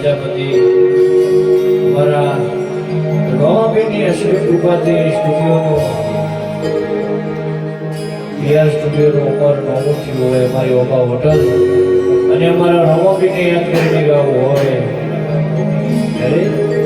પ્રજાપતિ મારા રોમાબેનની અશ્વિન કૃપાથી સ્ટુડિયોનો PR સ્ટુડિયોનો અમારો નાનો થયો હોય અમારી ઓબા હોટલ અને અમારા રોમાબેનને યાદ કરીને ગાવું હોય ત્યારે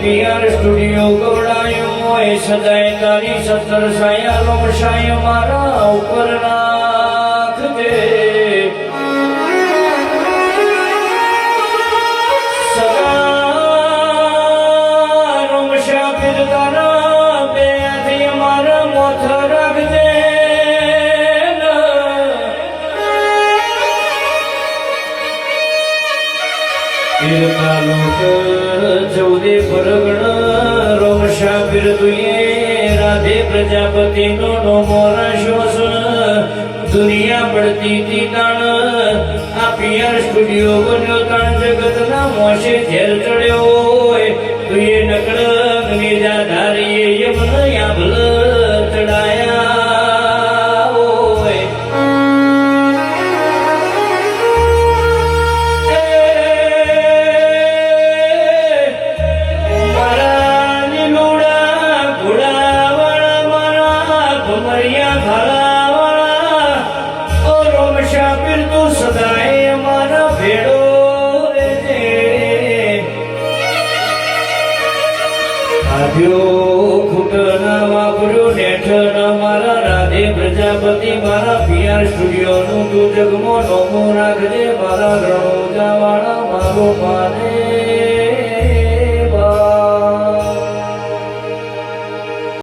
PR સ્ટુડિયો ગવડાયો એ સદાય તારી સત્તર સાયા રોમશાય મારા ઉપર નાખજે સદા રોમશા પીર તારા બે હાથી મારા મોથ રાખજે પીરના લોક ચૌદે પરગણ રોમશા પીર તુયે રાધે પ્રજાપતિ નો મોરા શ્વાસ દુનિયા પડતી તી તાણ આ PR સ્ટુડિયો બન્યો તાણ જગત ના મોશે ઝેર ચડ્યો હોય તુયે નકળ નિજા ધારીએ યમન યાભલ ચડાયા પ્રજાપતિ મારા PR સ્ટુડિયો નું તું જગમો નોમો રાખજે મારા રણોજા વાળા મારો માને